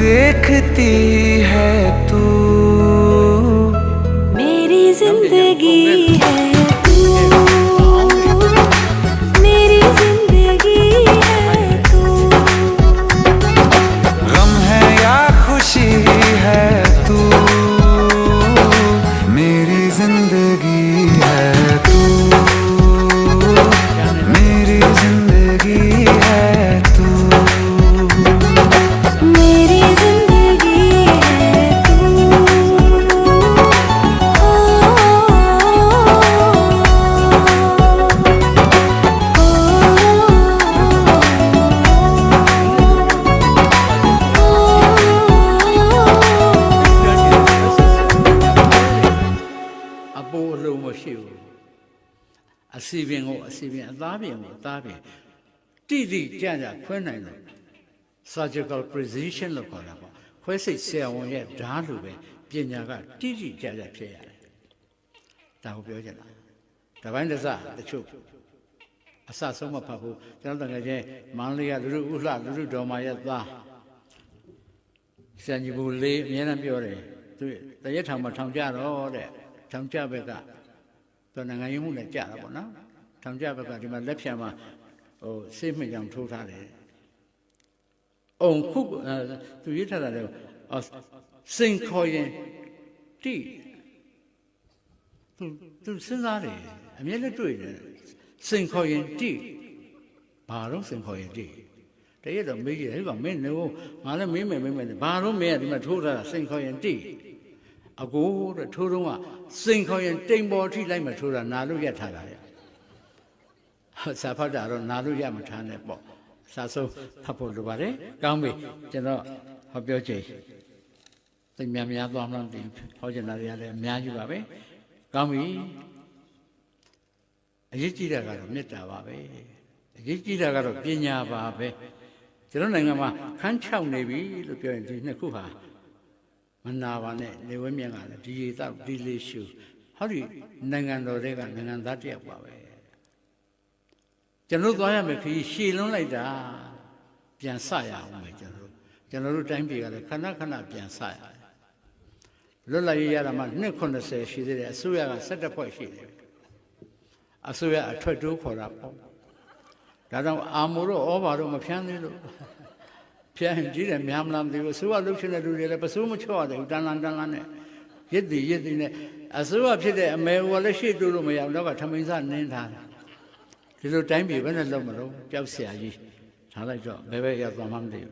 देखती है तू मेरी जिंदगी है तू मेरी जिंदगी है तू गम है या खुशी है तू मेरी जिंदगी है तू मेरी जिंदगी है तू मेरी जिंदगी है तू Apo lo mo shi bu asibin ko asibin adabin ko adabin ti jan ja khwin nai lo surgical precision လို့ခေါ်တာပေါ့ခွဲစိတ်ဆရာဝန်ရဲ့ဓာတ်လိုပဲပညာကတိကျကျဖြစ်ရတယ်ဒါကိုပြောချင်တာတပိုင်းတစ်စတချို့အစဆုံးမဖတ်ဘူးကျွန်တော်တကယ်ချင်းမန္တလေးကလူလူဥလှလူလူတော်မရဲ့သားစံကြီးဘူးလေးအများနဲ့ပြောတယ်သူတရက်ထောင်မှာထောင်ကြတော့တဲ့ထောင်ကြဘက်ကသူနိုင်ငံရေးမှုနဲ့ကြတာပေါ့နော်ထောင်ကြဘက်ကဒီမှာလက်ဖြံမှာဟိုစိတ်မှကြောင်ထိုးထားတယ်အုံခုသူရေးထားတာလေစိန်ခေါ်ရင်တိသူစဉ်းစားတယ်အမြဲလည်းတွေ့တယ်စိန်ခေါ်ရင်တိဘာလို့စိန်ခေါ်ရင်တိတရက်တော့မေးကြည့်တယ်ဟိုကမင်းနေငါလည်းမေးမယ်ဘာလို့မင်းကဒီမှာထိုးထားတာစိန်ခေါ်ရင်တိအကိုတဲ့ထိုးတော့ကစိန်ခေါ်ရင်တိမ်ပေါ်ထိလိုက်မှထိုးတာနာလို့ရက်ထားတာလေစာဖတ်တာတော့နာလို့ရမထားနဲ့ပေါ့စာဆုံးဖတ်ဖို့လိုပါတယ်ကောင်းပြီကျွန်တော်ဟောပြောချိန်သိများသွားမှန်းသိဟောချင်တာတွေလည်းအများကြီးပါပဲကောင်းပြီအရေးကြီးတာကတော့မေတ္တာပါပဲအရေးကြီးတာကတော့ပညာပါပဲကျွန်တော်နိုင်ငံမှာခန်း6နေပြီလို့ပြောရင်ဒီနှစ်ခုဟာမနာပါနဲ့နေဝဲမြင့်ကလည်းဒီရေတော့ဒီလေးရှုဟောဒီနိုင်ငံတော်တွေကနိုင်ငံသားတယောက်ပါပဲကျွန်တော်သွားရမယ်ခရီးရှည်လွန်းလိုက်တာပြန်ဆရအောင်မယ်ကျွန်တော်တို့တိုင်းပြည်ကလည်းခဏပြန်ဆရတယ်လွတ်လပ်ရေးရတာမှနှစ်80ရှိသေးတယ်အစိုးရက17ဖွဲ့ရှိတယ်အစိုးရအထွက်တိုးခေါ်တာပေါ့ဒါကြောင့်အာမိုတို့ဩဘာတို့မဖြန်းသေးလို့ဖြန်းကြည့်တယ်များမလားမသိဘူးအစိုးရလှုပ်ရှင်တဲ့လူတွေလည်းပစိုးမချော့ရတယ်တန်လန်းနဲ့ရစ်တည်နဲ့အစိုးရဖြစ်တဲ့အမေဟိုလည်းရှေ့တိုးလို့မရဘူးတော့ကထမင်းစားနင်းထားတယ်ဒီလိုတိုင်းပြည်ဘယ်နဲ့လုံးမလို့ကြောက်เสียကြီးထားလိုက်တော့ဘယ်ရောက်သွားမှမသိဘူး